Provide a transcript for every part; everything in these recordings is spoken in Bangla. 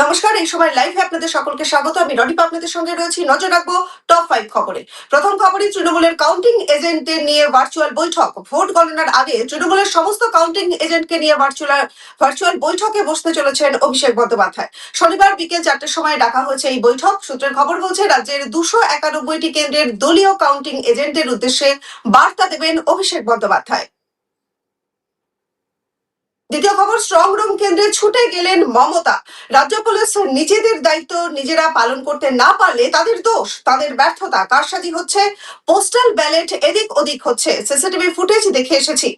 নমস্কার, এই সময় লাইভে আপনাদের সকলকে স্বাগত। আমি রনিপা আপনাদের সঙ্গে রয়েছি। নজর রাখবো টপ 5 খবরে। প্রথম খবরে তৃণমূলের কাউন্টিং এজেন্টদের নিয়ে ভার্চুয়াল বৈঠক। ভোট গণনার আগে তৃণমূলের সমস্ত কাউন্টিং এজেন্টকে নিয়ে ভার্চুয়াল বৈঠকে বসতে চলেছেন অভিষেক বন্দ্যোপাধ্যায়। শনিবার বিকেল 4টের সময় ডাকা হয়েছে এই বৈঠক। সূত্রের খবর বলছে রাজ্যের 291টি কেন্দ্রের দলীয় কাউন্টিং এজেন্টদের উদ্দেশ্যে বার্তা দেবেন অভিষেক বন্দ্যোপাধ্যায়। দ্বিতীয় খবর, স্ট্রং রুম কেন্দ্রে ছুটে গেলেন মমতা। রাজ্য পুলিশ নিজেদের দায়িত্ব নিজেরা পালন করতে না পারলে তাদের দোষ, তাদের ব্যর্থতা। কারসাজি হচ্ছে, পোস্টাল ব্যালট এদিক ওদিক হচ্ছে, সিসিটিভি ফুটেজ দেখে এসেছি।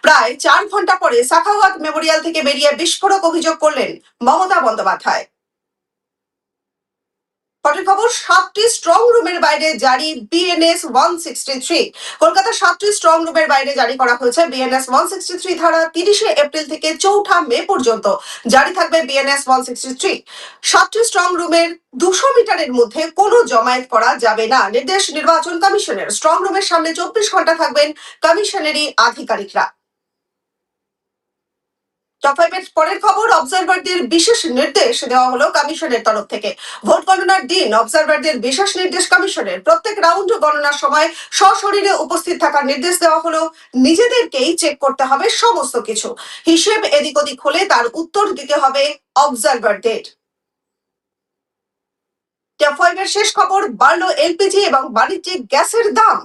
প্রায় 4 ঘন্টা পরে সাখাওয়াত মেমোরিয়াল থেকে বেরিয়ে বিস্ফোরক অভিযোগ করলেন মমতা বন্দ্যোপাধ্যায়। পরের খবর, 7টি স্ট্রং রুমের বাইরে জারি বিএনএস 163। কলকাতার 7টি স্ট্রং রুমের বাইরে জারি করা হয়েছে বিএনএস 163 ধারা। 30শে এপ্রিল থেকে 4ঠা মে পর্যন্ত জারি থাকবে বিএনএস 163। 7টি স্ট্রং রুমের 200 মিটারের মধ্যে কোনো জমায়েত করা যাবে না, নির্দেশ নির্বাচন কমিশনের। স্ট্রং রুমের সামনে 24 ঘন্টা থাকবেন কমিশনেরই আধিকারিকরা। টপ 5 এর পরের খবর, অবজারভারদের বিশেষ নির্দেশ দেওয়া হলো কমিশনের তরফ থেকে। ভোট গণনার দিন অবজারভারদের বিশেষ নির্দেশ কমিশনের। প্রত্যেক রাউন্ড গণনার সময় সশরীরে উপস্থিত থাকার নির্দেশ দেওয়া হলো। নিজেদেরকেই চেক করতে হবে সমস্ত কিছু। হিসেব এদিক ওদিক হলে তার উত্তর দিতে হবে অবজারভারদের। টপ 5 এর শেষ খবর, বাড়লো এলপিজি এবং বাণিজ্যিক গ্যাসের দাম।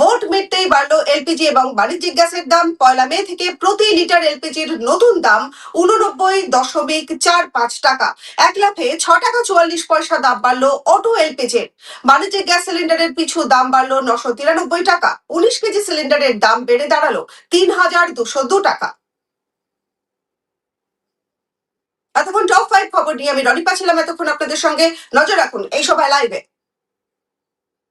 ভোট মিটতেই বাড়লো এলপিজি এবং বাণিজ্যিক গ্যাসের দাম। 1 মে থেকে প্রতি লিটার এলপিজির নতুন দাম 89.45 টাকা। এক লাফে 6 টাকা 44 পয়সা দাম বাড়লো অটো এলপিজির। বাণিজ্যিক গ্যাস সিলিন্ডারের পিছু দাম বাড়লো 993 টাকা। 19 কেজি সিলিন্ডারের দাম বেড়ে দাঁড়ালো 3202 টাকা। এতক্ষণ টপ 5 খবর নিয়ে আমি রনিপা ছিলাম এতক্ষণ আপনাদের সঙ্গে। নজর রাখুন এই সভায় লাইভে।